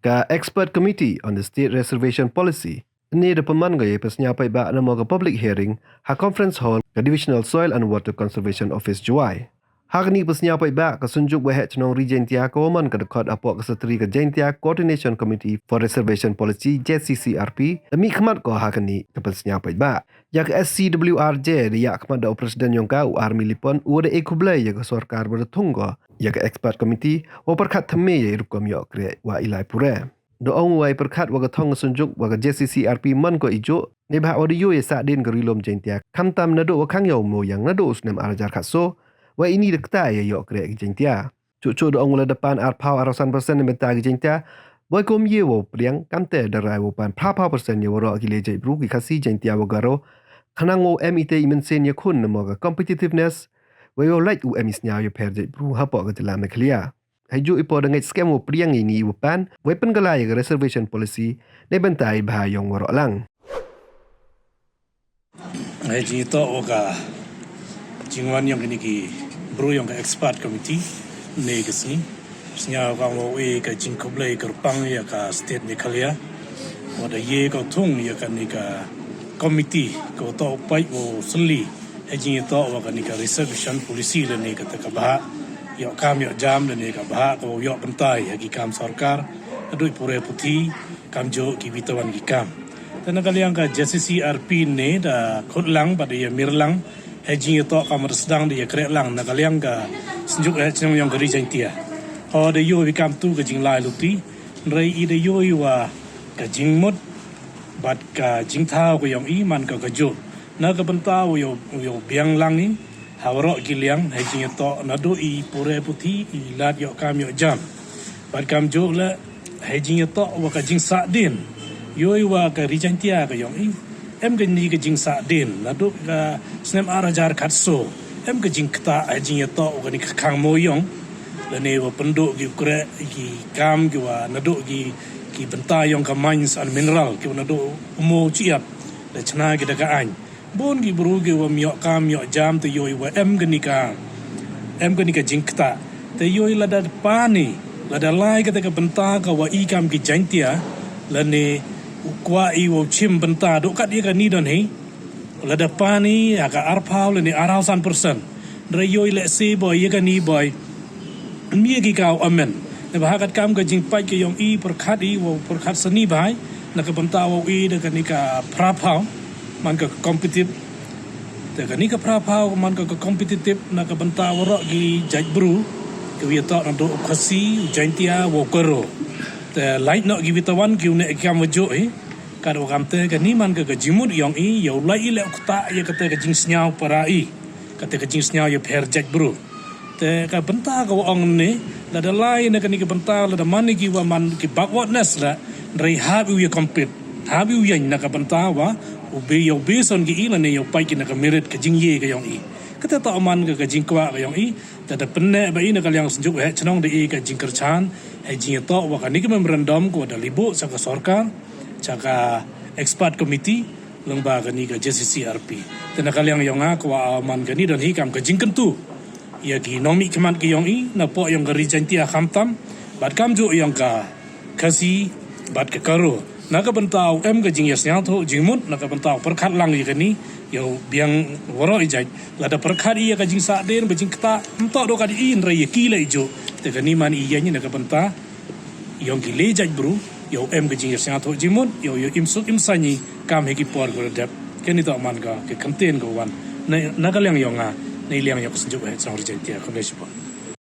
Ka Expert Committee on the State Reservation Policy. Ini ada peman gaya pesnyapai ba nama ke public hearing ha conference hall ke Divisional Soil and Water Conservation Office Juai. Hari ni pesnyapai ba ke sunjuk wahek cenong Region Tia Kawaman ke dekat apok keseteri ke Jaintia Coordination Committee for Reservation Policy JCCRP demi kemat ko hari ni ke pesnyapai ba. Ya ke SCWRJ dia kemat da Presiden yang kau army lipon udah ekublai ya ke sarkar bertunggu ya ke Expert Committee wa perkat theme ya rukom yok kre wa ilai pure. Doong wai perkat wa thong sunjuk wa JCCRP man ko ijo ne ba audio ya sa din gerilom Jaintia kamtam nado wa khang yo mo yang nado usnem arajar khaso wa ini dekta ya yok kre Jaintia cucu doong la depan ar pau arasan persen menta Jaintia boy kom ye wo priang kamte darai wo pan pha persen ye woro gile jai bru ki khasi Jaintia wo garo khanang wo MIT imensen ye khun mo ga competitiveness wa yo like u emisnya yo per jai bru ha po ga dalam clear haju ipo dengan scam wo priang ini wo pan weapon galai ga reservation policy ne bentai bah yong woro lang haji to oka jingwan yang ini ki bro yang ke expert committee ne kesini snya ka wo we ka jingkoblai kerpang ya ka state ni khalia wada ye ka thung ya ka ni ka committee ko to pai wo sli haji to oka ni ka reservation policy le ne ka ta ka ba yok kam yok jam le ne ka ba ko yok pentai hagi kam sarkar adui pure puti kam jo ki bitawan ki kam tana kaliang ka JCCRP ne da khotlang ba de mirlang haji to kam sedang de krek lang na kaliang ka senjuk chnong yang gari Jaintia ho de yo bi kam tu ka jing lai luti rei i de yo wa ka jing mot bat ka jing thao ko yong i man ka jo na ka banta yo biang lang ni hawro giliang haji to nado i pure puti i lat yo kam yo jam bat kam jo la haji to wa ka jing sa din yo wa ka Jaintia ka yong i em ka ni ka jing sa din nado ka snem arajar khatso em ka jing kta haji to ka ni khang mo yong la ne wa penduk gi kre gi kam gi wa nado gi benta yong ka mines and mineral ki nado mo chiap la chna gi daga an bon gi bru gi wa myo kam myo jam to yo wa em gani ka jingkta te yo la da pani la da lai ka ka benta ka wa i kam ki Jaintia la ne kwa i wo chim benta do kat ka ni don he la da pani ka arpau la ne arausan persen re yo le se boy ye ka ni boy mi gi ka amen ne ba kat kam ka jing pai ke yong i perkhat seni bai na ka benta wo i da ka ni ka prapau man ka kompetitif te ka ni ka prapau man ka kompetitif na ka benta woro gi jaj bru ke wi to na do khasi Jaintia wo koro te light no gi bitawan ki ne kam jo ka do kam te ka ni man ka jimut yong i yo lai le kta ye ka te ka jing snyau para i ka te ka jing snyau ye per jaj bru te ka benta ka ong ne la da lai na ka ni ka benta la da man gi wa man ki backwardness la rei ha wi compete ha wi yen na ka benta wa ubi yo beson gi ila ne yo pai ki na ka merit ka jing ye ka yong i kata ta aman ka jing kwa ka yong i ta da penne ba ina ka yang senjuk chnong de ka jing kerchan jing to wa ka ni ka memorandum ko da libo sa ka sarkar cha ka expert committee lang ba ka ni ka JCCRP ta na ka yang yong a ko aman ka ni don hi kam ka jing kentu ya ki nomi keman ki yong i na po yong ka Jaintia khamtam bat kam jo yong ka kasi bat ka karo na ka bentau em ka jing yasnya tho jingmut na ka bentau perkhat lang ye ni yo biang woro ijai la da perkhat ia ka jing sa den ba jing kta mto do ka di in re ye ki le jo te ka ni man i ye ni na ka benta yong ki le jai bru yo em ka jing yasnya tho jingmut yo imsuk imsani kam he ki por go dep ke ni to man ka ke kamten go wan na ka lang yong a nei liang yo ka senjuk Jaintia Jaintia ko le